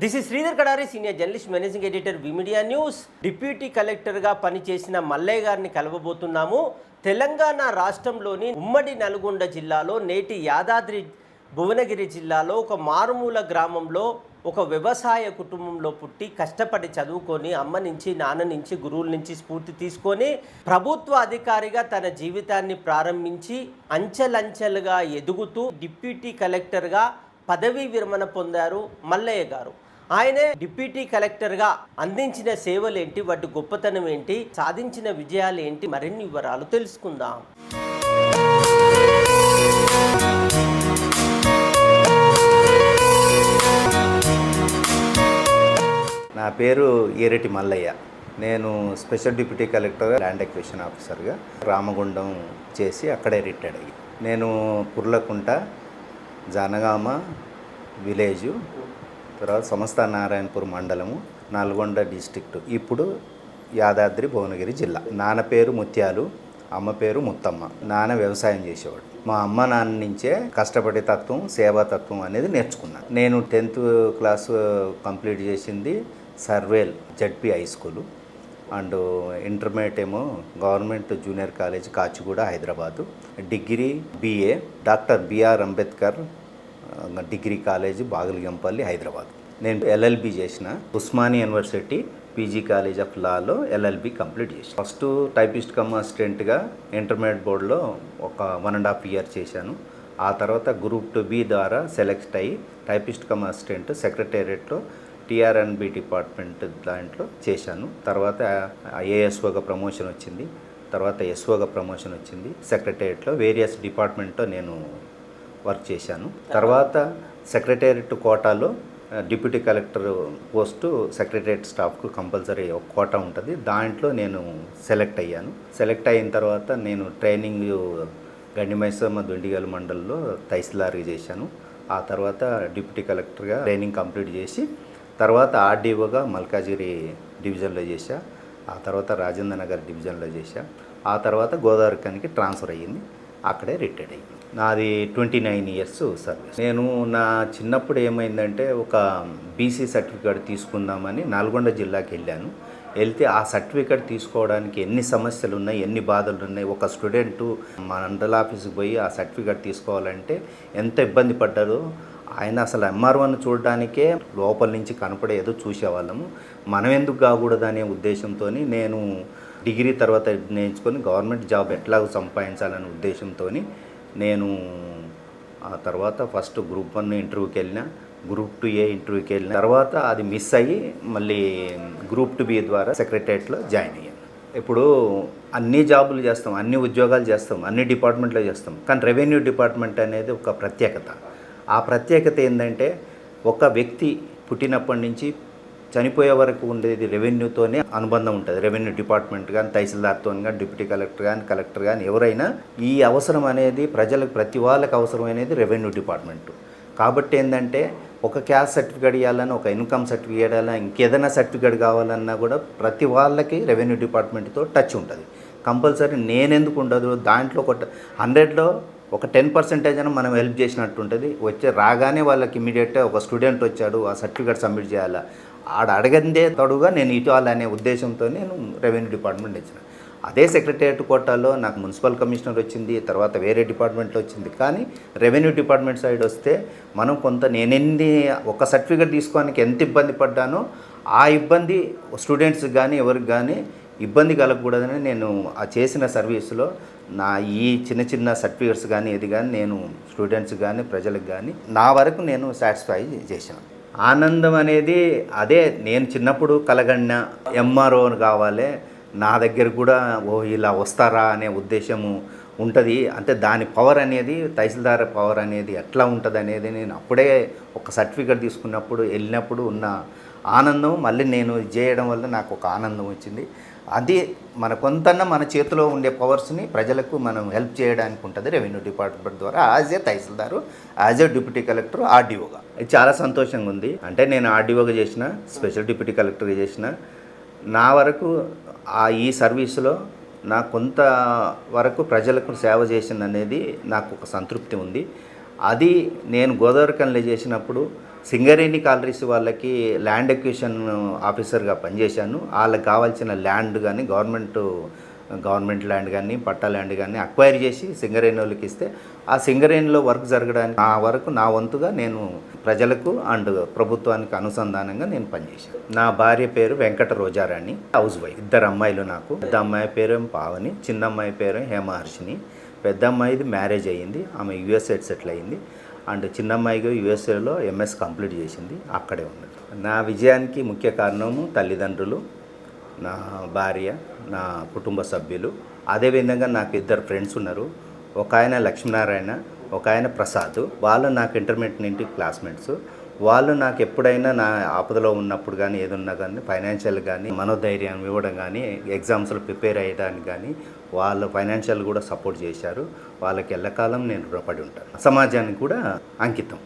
This is Sridhar Kadari, senior journalist, managing editor, V Media news. Deputy కలెక్టర్గా పనిచేసిన మల్లయ్య గారిని కలవబోతున్నాము. తెలంగాణ రాష్ట్రంలోని ఉమ్మడి నల్గొండ జిల్లాలో, నేటి యాదాద్రి భువనగిరి జిల్లాలో ఒక మారుమూల గ్రామంలో ఒక వ్యవసాయ కుటుంబంలో పుట్టి కష్టపడి చదువుకొని అమ్మ నుంచి, నాన్న నుంచి, గురువుల నుంచి స్ఫూర్తి తీసుకొని ప్రభుత్వ అధికారిగా తన జీవితాన్ని ప్రారంభించి అంచెలంచెలుగా ఎదుగుతూ డిప్యూటీ కలెక్టర్గా పదవీ విరమణ పొందారు మల్లయ్య గారు. ఆయనే డిప్యూటీ కలెక్టర్గా అందించిన సేవలేంటి, వాటి గొప్పతనం ఏంటి, సాధించిన విజయాలు ఏంటి, మరిన్ని వివరాలు తెలుసుకుందాం. నా పేరు ఈరెటి మల్లయ్య. నేను special deputy collector, land acquisition ఆఫీసర్గా రామగుండం చేసి అక్కడే రిటైర్డ్ అయ్యి, నేను పుర్లకుంట, జనగామ విలేజు, తర్వాత సంస్థ నారాయణపూర్ మండలము, నల్గొండ డిస్ట్రిక్ట్, ఇప్పుడు యాదాద్రి భువనగిరి జిల్లా. నాన్న పేరు ముత్యాలు, అమ్మ పేరు ముత్తమ్మ. నాన్న వ్యవసాయం చేసేవాడు. మా అమ్మ నాన్న నుంచే కష్టపడే తత్వం, సేవాతత్వం అనేది నేర్చుకున్నాను. నేను 10th క్లాస్ కంప్లీట్ చేసింది Sarvel ZP high school, and intermediate ఏమో government junior college Kachiguda Hyderabad. Degree BA doctor B R Ambedkar degree college Baglingampally Hyderabad. నేను LLB చేసిన Osmania university PG college of లాలో LLB కంప్లీట్ చేశాను. ఫస్ట్ టైపిస్ట్ కమ్ అసిస్టెంట్గా ఇంటర్మీడియట్ బోర్డులో ఒక 1.5 years చేశాను. ఆ తర్వాత గ్రూప్ 2B ద్వారా సెలెక్ట్ అయ్యి టైపిస్ట్ కమ్ అసిస్టెంట్ సెక్రటేరియట్లో TRNB డిపార్ట్మెంట్ దాంట్లో చేశాను. తర్వాత ASOగా ప్రమోషన్ వచ్చింది, తర్వాత SOగా ప్రమోషన్ వచ్చింది. సెక్రటేరియట్లో వేరియస్ డిపార్ట్మెంట్లో నేను వర్క్ చేశాను. తర్వాత సెక్రటేరియట్ కోటాలో డిప్యూటీ కలెక్టర్ పోస్టు సెక్రటేరియట్ స్టాఫ్కు కంపల్సరీ ఒక కోటా ఉంటుంది, దాంట్లో నేను సెలెక్ట్ అయ్యాను. సెలెక్ట్ అయిన తర్వాత నేను ట్రైనింగ్ గండిమైసమ్మ దొండిగల్ మండలంలో తహసీల్దార్గా చేశాను. ఆ తర్వాత డిప్యూటీ కలెక్టర్గా ట్రైనింగ్ కంప్లీట్ చేసి తర్వాత RDOగా మల్కాజిగిరి డివిజన్లో చేశా. ఆ తర్వాత రాజేంద్ర నగర్ డివిజన్లో చేశా. ఆ తర్వాత గోదావరిఖనికి ట్రాన్స్ఫర్ అయ్యింది, అక్కడే రిటైర్డ్ అయ్యింది. నాది 29 years సర్వీస్. నేను నా చిన్నప్పుడు ఏమైందంటే ఒక BC సర్టిఫికేట్ తీసుకుందామని నల్గొండ జిల్లాకి వెళ్ళాను. వెళ్తే ఆ సర్టిఫికేట్ తీసుకోవడానికి ఎన్ని సమస్యలు ఉన్నాయి, ఎన్ని బాధలు ఉన్నాయి. ఒక స్టూడెంటు మా మండల ఆఫీస్కి పోయి ఆ సర్టిఫికేట్ తీసుకోవాలంటే ఎంత ఇబ్బంది పడ్డారో. ఆయన అసలు MR1 చూడడానికే లోపల నుంచి కనపడేదో చూసేవాళ్ళము. మనం ఎందుకు కాకూడదనే ఉద్దేశంతో నేను డిగ్రీ తర్వాత నేర్చుకొని గవర్నమెంట్ జాబ్ ఎట్లాగో సంపాదించాలనే ఉద్దేశంతో నేను ఆ తర్వాత ఫస్ట్ గ్రూప్ 1 ఇంటర్వ్యూకి వెళ్ళిన, గ్రూప్ 2A ఇంటర్వ్యూకి వెళ్ళిన తర్వాత అది మిస్ అయ్యి మళ్ళీ గ్రూప్ 2B ద్వారా సెక్రటేరియట్లో జాయిన్ అయ్యాను. ఇప్పుడు అన్ని జాబులు చేస్తాం, అన్ని ఉద్యోగాలు చేస్తాం, అన్ని డిపార్ట్మెంట్లో చేస్తాం, కానీ రెవెన్యూ డిపార్ట్మెంట్ అనేది ఒక ప్రత్యేకత. ఆ ప్రత్యేకత ఏంటంటే ఒక వ్యక్తి పుట్టినప్పటి నుంచి చనిపోయే వరకు ఉండేది రెవెన్యూతోనే అనుబంధం ఉంటుంది. రెవెన్యూ డిపార్ట్మెంట్ కానీ, తహసీల్దార్తో కానీ, డిప్యూటీ కలెక్టర్ కానీ, కలెక్టర్ కానీ ఎవరైనా ఈ అవసరం అనేది ప్రజలకు ప్రతి వాళ్ళకి అవసరం అనేది రెవెన్యూ డిపార్ట్మెంట్. కాబట్టి ఏంటంటే ఒక క్యాస్ట్ సర్టిఫికేట్ ఇవ్వాలన్నా, ఒక ఇన్కమ్ సర్టిఫికేట్ ఇవ్వాలన్నా, ఇంకేదైనా సర్టిఫికేట్ కావాలన్నా కూడా ప్రతి వాళ్ళకి రెవెన్యూ డిపార్ట్మెంట్తో టచ్ ఉంటుంది. కంపల్సరీ నేనెందుకు ఉండదు, దాంట్లో ఒక 100లో ఒక 10% అయినా మనం హెల్ప్ చేసినట్టు ఉంటుంది. వచ్చే రాగానే వాళ్ళకి ఇమీడియట్గా ఒక స్టూడెంట్ వచ్చాడు, ఆ సర్టిఫికేట్ సబ్మిట్ చేయాలా, ఆడ అడగందే తడుగా నేను ఇవ్వాలనే ఉద్దేశంతో నేను రెవెన్యూ డిపార్ట్మెంట్ ఇచ్చిన. అదే సెక్రటేరియట్ కోటాలో నాకు మున్సిపల్ కమిషనర్ వచ్చింది, తర్వాత వేరే డిపార్ట్మెంట్లో వచ్చింది. కానీ రెవెన్యూ డిపార్ట్మెంట్ సైడ్ వస్తే మనం కొంత నేనెన్ని ఒక సర్టిఫికేట్ తీసుకోవడానికి ఎంత ఇబ్బంది పడ్డానో ఆ ఇబ్బంది స్టూడెంట్స్కి కానీ ఎవరికి కానీ ఇబ్బంది కలగకూడదని నేను ఆ చేసిన సర్వీస్లో నా ఈ చిన్న చిన్న సర్టిఫికేట్స్ కానీ ఏది కానీ నేను స్టూడెంట్స్ కానీ ప్రజలకు కానీ నా వరకు నేను సాటిస్ఫై చేశాను. ఆనందం అనేది అదే నేను చిన్నప్పుడు కలగన్న MRO కావాలి, నా దగ్గర కూడా ఇలా వస్తారా అనే ఉద్దేశము ఉంటుంది. అంటే దాని పవర్ అనేది, తహసీల్దార్ పవర్ అనేది ఎట్లా ఉంటుంది అనేది నేను అప్పుడే ఒక సర్టిఫికేట్ తీసుకున్నప్పుడు వెళ్ళినప్పుడు ఉన్న ఆనందం మళ్ళీ నేను చేయడం వల్ల నాకు ఒక ఆనందం వచ్చింది. అది మన కొంతన్నా మన చేతిలో ఉండే పవర్స్ని ప్రజలకు మనం హెల్ప్ చేయడానికి ఉంటుంది రెవెన్యూ డిపార్ట్మెంట్ ద్వారా. As a tahsildar, as a deputy collector, RDOగా ఇది చాలా సంతోషంగా ఉంది. అంటే నేను RDOగా చేసిన, స్పెషల్ డిప్యూటీ కలెక్టర్గా చేసిన, నా వరకు ఈ సర్వీసులో నాకు కొంత వరకు ప్రజలకు సేవ చేసింది అనేది నాకు ఒక సంతృప్తి ఉంది. అది నేను గోదావరిఖనిలో చేసినప్పుడు సింగరేణి కాలరీస్ వాళ్ళకి ల్యాండ్ ఎక్విజిషన్ ఆఫీసర్గా పనిచేశాను. వాళ్ళకి కావాల్సిన ల్యాండ్ కానీ గవర్నమెంట్ ల్యాండ్ కానీ పట్టా ల్యాండ్ కానీ అక్వైర్ చేసి సింగరేణి వాళ్ళకి ఇస్తే ఆ సింగరేణిలో వర్క్ జరగడానికి ఆ వరకు నా వంతుగా నేను ప్రజలకు అండ్ ప్రభుత్వానికి అనుసంధానంగా నేను పనిచేశాను. నా భార్య పేరు వెంకట రోజారాణి, హౌస్ వైఫ్. 2 అమ్మాయిలు నాకు. పెద్ద అమ్మాయి పేరు పావని, చిన్న అమ్మాయి పేరు హేమహర్షిని. పెద్ద అమ్మాయిది మ్యారేజ్ అయ్యింది, ఆమె యుఎస్ఏ సెటిల్ అయ్యింది. అండ్ చిన్న అమ్మాయిగా యుఎస్ఏలో ఎంఎస్ కంప్లీట్ చేసింది, అక్కడే ఉన్నది. నా విజయానికి ముఖ్య కారణము తల్లిదండ్రులు, నా భార్య, నా కుటుంబ సభ్యులు. అదేవిధంగా నాకు 2 ఫ్రెండ్స్ ఉన్నారు. ఒక ఆయన లక్ష్మీనారాయణ, ఒక ఆయన ప్రసాద్. వాళ్ళు నాకు ఇంటర్మీడియట్ నుండి క్లాస్మేట్స్. వాళ్ళు నాకు ఎప్పుడైనా నా ఆపదలో ఉన్నప్పుడు కానీ ఏదున్నా కానీ ఫైనాన్షియల్ కానీ మనోధైర్యం ఇవ్వడం కానీ ఎగ్జామ్స్లో ప్రిపేర్ అయ్యడానికి కానీ వాళ్ళు ఫైనాన్షియల్ కూడా సపోర్ట్ చేశారు. వాళ్ళకి ఎల్లకాలం నేను రుణపడి ఉంటాను. సమాజానికి కూడా అంకితం.